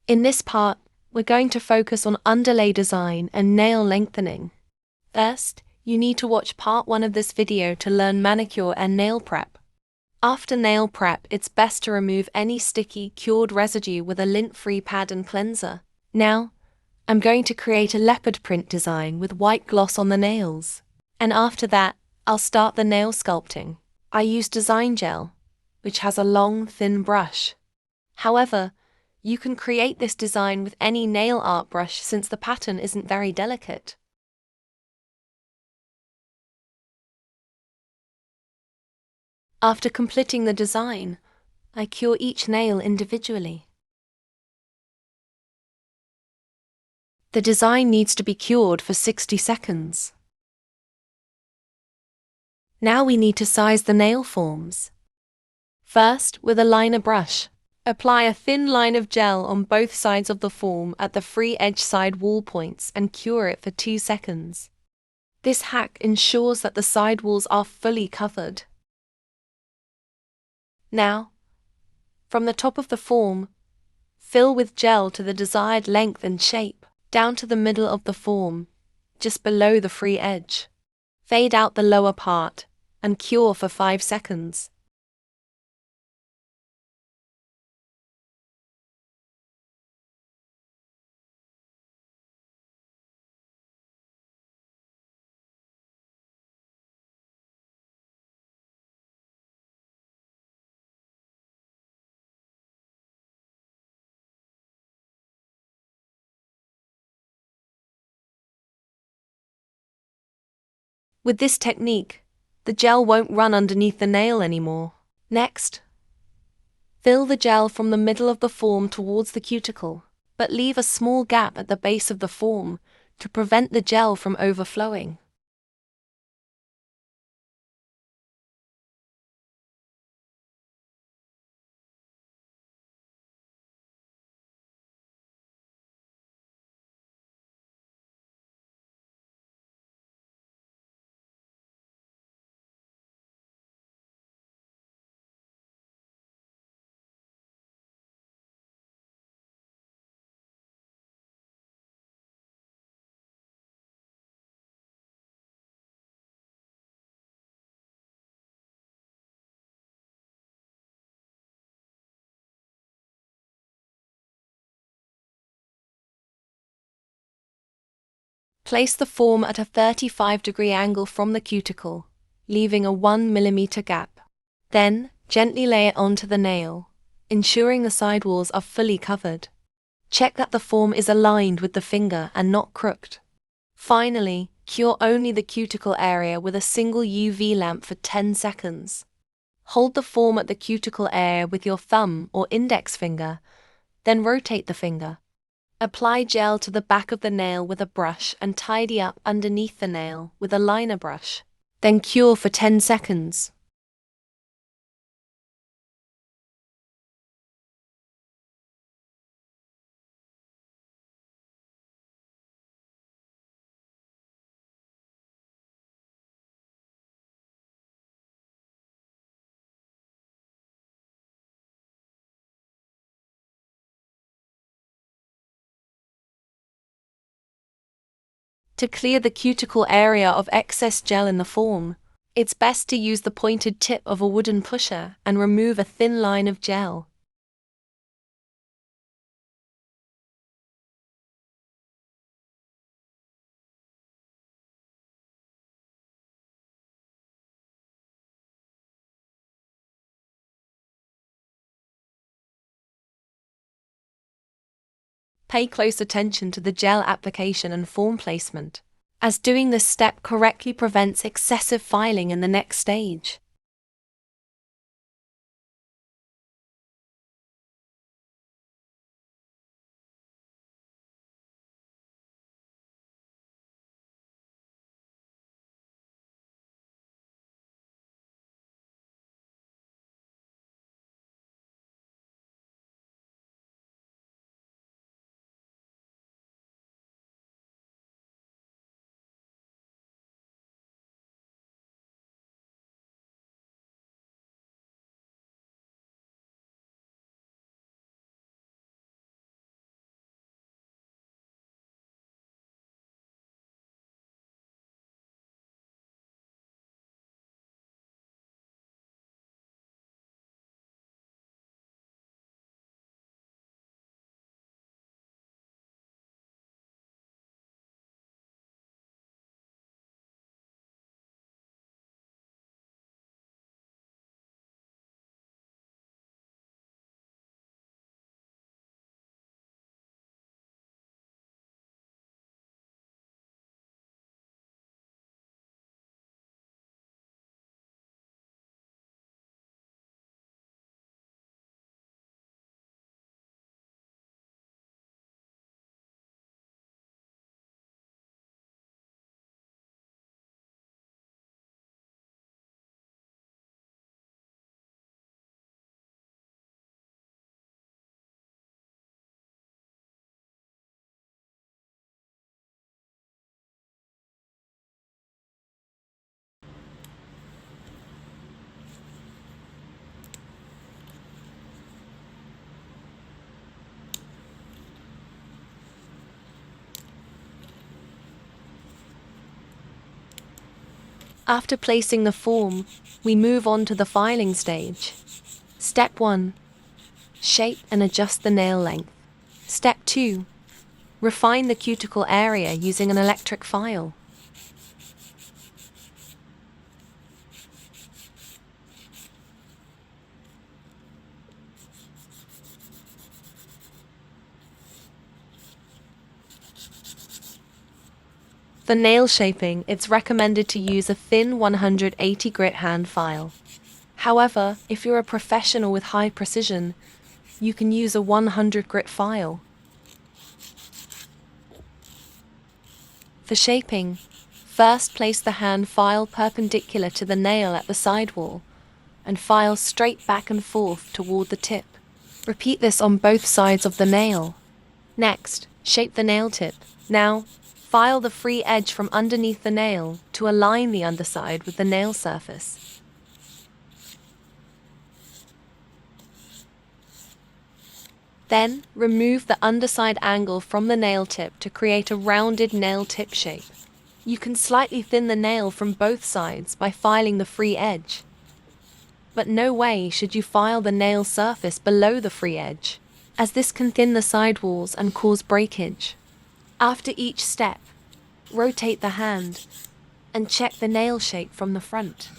In this part, we're going to focus on underlay design and nail lengthening. First, you need to watch part 1 of this video to learn manicure and nail prep. After nail prep, it's best to remove any sticky, cured residue with a lint-free pad and cleanser. Now, I'm going to create a leopard print design with white gloss on the nails. And after that, I'll start the nail sculpting. I use design gel, which has a long, thin brush. However, you can create this design with any nail art brush since the pattern isn't very delicate. After completing the design, I cure each nail individually. The design needs to be cured for 60 seconds. Now we need to size the nail forms. First, with a liner brush, apply a thin line of gel on both sides of the form at the free edge side wall points and cure it for 2 seconds. This hack ensures that the sidewalls are fully covered. Now, from the top of the form, fill with gel to the desired length and shape, down to the middle of the form, just below the free edge. Fade out the lower part, and cure for 5 seconds. With this technique, the gel won't run underneath the nail anymore. Next, fill the gel from the middle of the form towards the cuticle, but leave a small gap at the base of the form to prevent the gel from overflowing. Place the form at a 35-degree angle from the cuticle, leaving a 1 mm gap. Then, gently lay it onto the nail, ensuring the sidewalls are fully covered. Check that the form is aligned with the finger and not crooked. Finally, cure only the cuticle area with a single UV lamp for 10 seconds. Hold the form at the cuticle area with your thumb or index finger, then rotate the finger. Apply gel to the back of the nail with a brush and tidy up underneath the nail with a liner brush. Then cure for 10 seconds. To clear the cuticle area of excess gel in the form, it's best to use the pointed tip of a wooden pusher and remove a thin line of gel. Pay close attention to the gel application and form placement, as doing this step correctly prevents excessive filing in the next stage. After placing the form, we move on to the filing stage. Step 1. Shape and adjust the nail length. Step 2. Refine the cuticle area using an electric file. For nail shaping, it's recommended to use a thin 180 grit hand file. However, if you're a professional with high precision, you can use a 100 grit file. For shaping, first place the hand file perpendicular to the nail at the sidewall and file straight back and forth toward the tip. Repeat this on both sides of the nail. Next, shape the nail tip. Now, file the free edge from underneath the nail to align the underside with the nail surface. Then, remove the underside angle from the nail tip to create a rounded nail tip shape. You can slightly thin the nail from both sides by filing the free edge. But no way should you file the nail surface below the free edge, as this can thin the sidewalls and cause breakage. After each step, rotate the hand and check the nail shape from the front.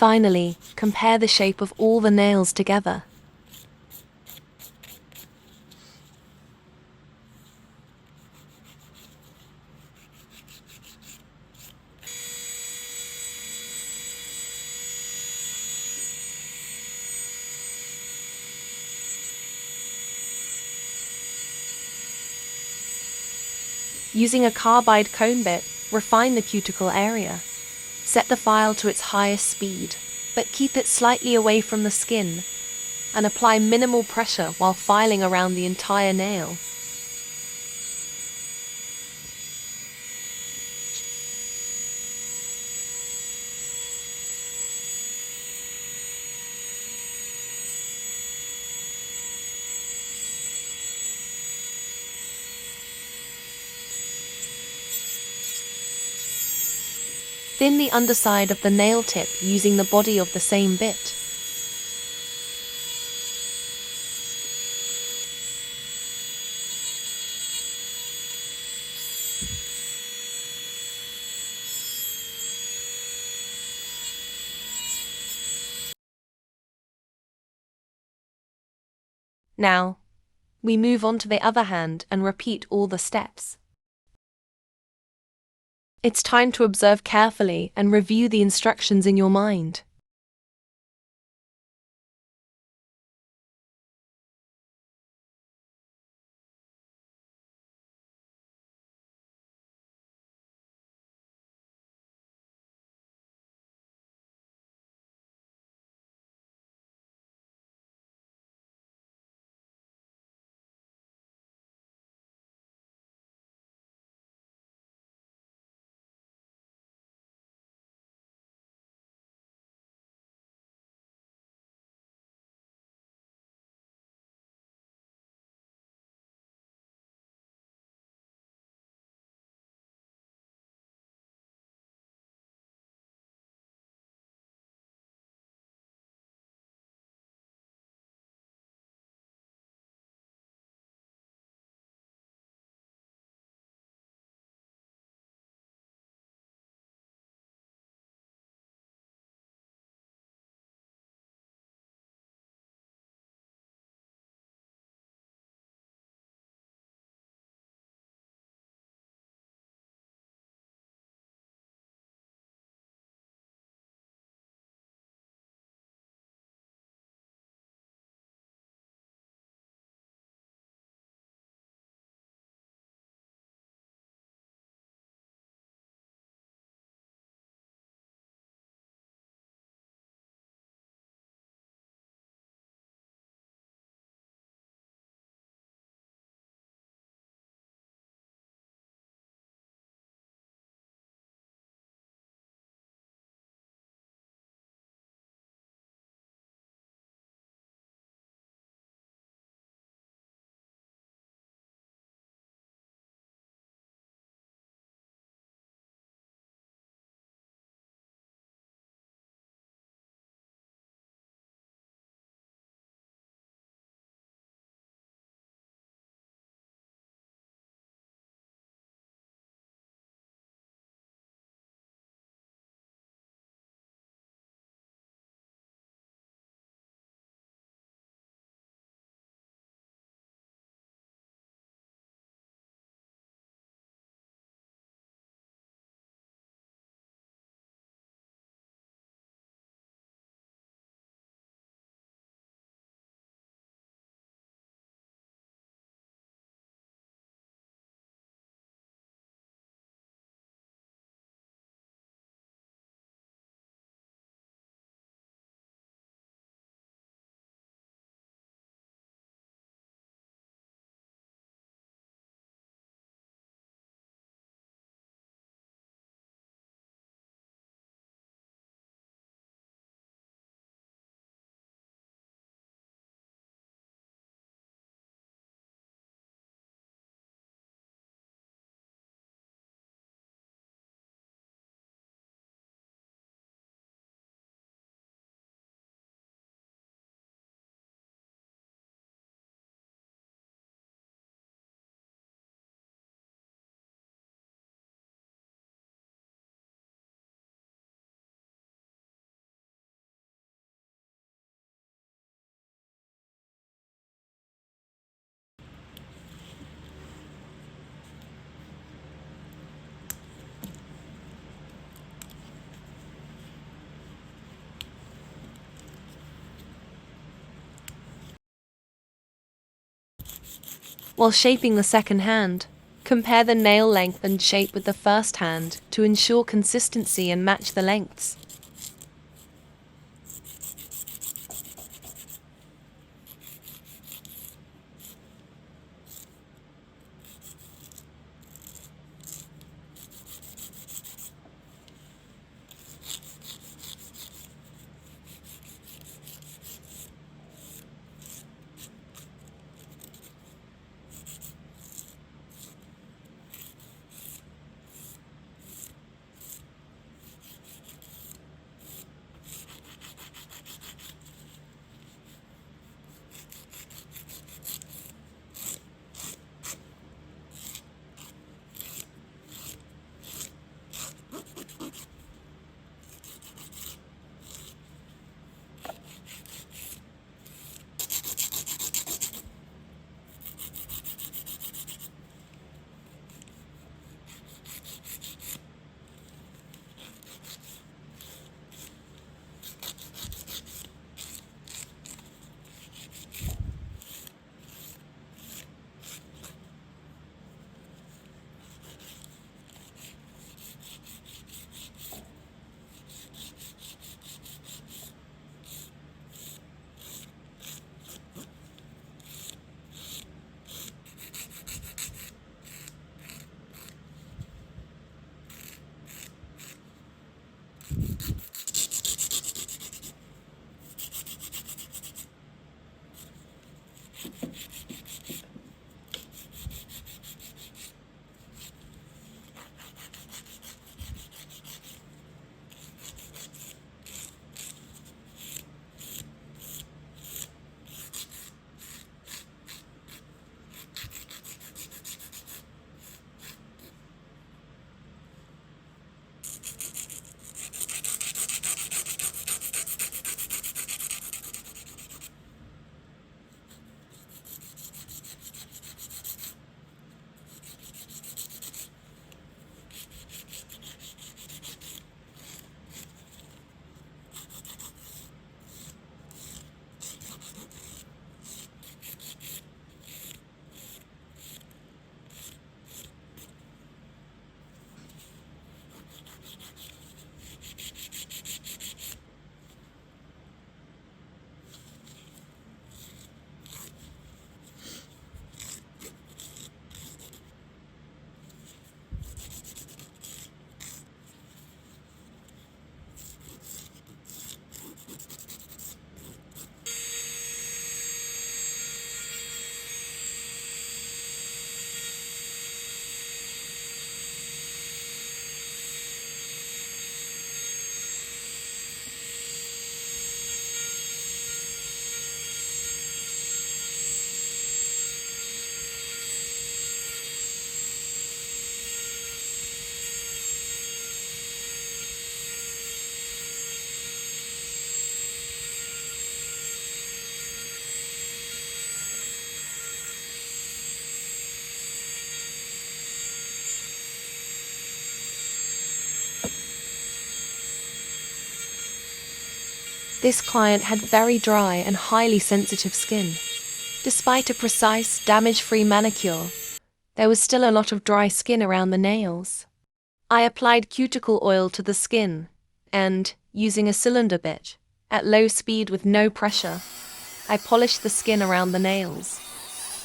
Finally, compare the shape of all the nails together. Using a carbide cone bit, refine the cuticle area. Set the file to its highest speed, but keep it slightly away from the skin, and apply minimal pressure while filing around the entire nail. Thin the underside of the nail tip using the body of the same bit. Now, we move on to the other hand and repeat all the steps. It's time to observe carefully and review the instructions in your mind. While shaping the second hand, compare the nail length and shape with the first hand to ensure consistency and match the lengths. This client had very dry and highly sensitive skin. Despite a precise, damage-free manicure, there was still a lot of dry skin around the nails. I applied cuticle oil to the skin and, using a cylinder bit, at low speed with no pressure, I polished the skin around the nails.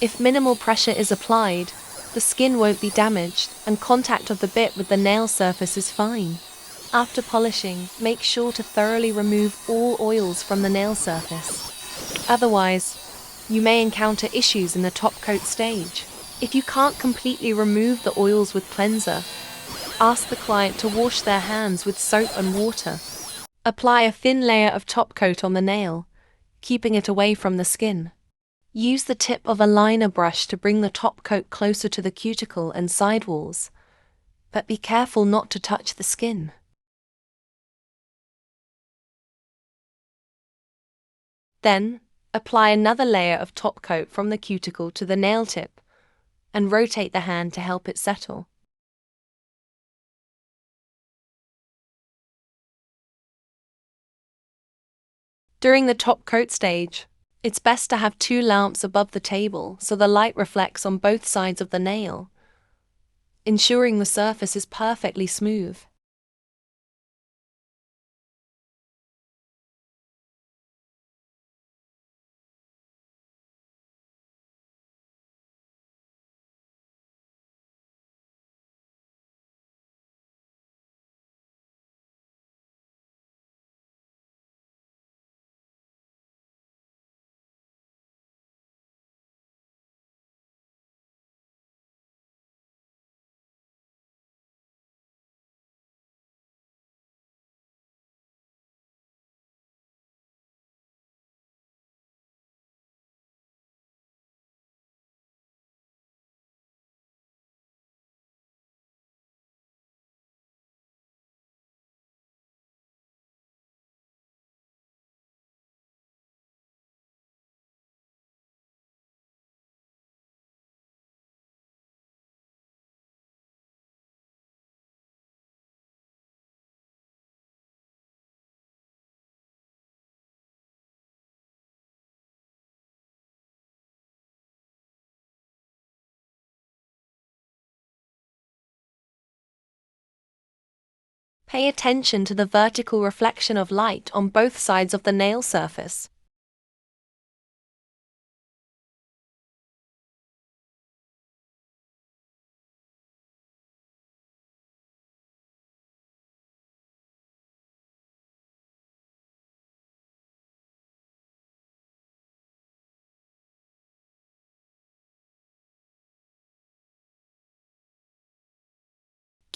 If minimal pressure is applied, the skin won't be damaged and contact of the bit with the nail surface is fine. After polishing, make sure to thoroughly remove all oils from the nail surface. Otherwise, you may encounter issues in the top coat stage. If you can't completely remove the oils with cleanser, ask the client to wash their hands with soap and water. Apply a thin layer of top coat on the nail, keeping it away from the skin. Use the tip of a liner brush to bring the top coat closer to the cuticle and sidewalls, but be careful not to touch the skin. Then, apply another layer of top coat from the cuticle to the nail tip, and rotate the hand to help it settle. During the top coat stage, it's best to have 2 lamps above the table so the light reflects on both sides of the nail, ensuring the surface is perfectly smooth. Pay attention to the vertical reflection of light on both sides of the nail surface.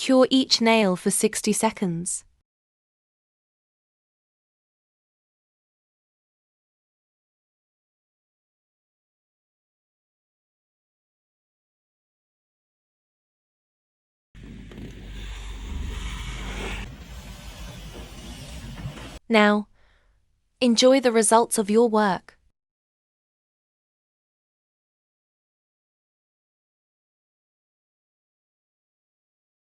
Cure each nail for 60 seconds. Now, enjoy the results of your work.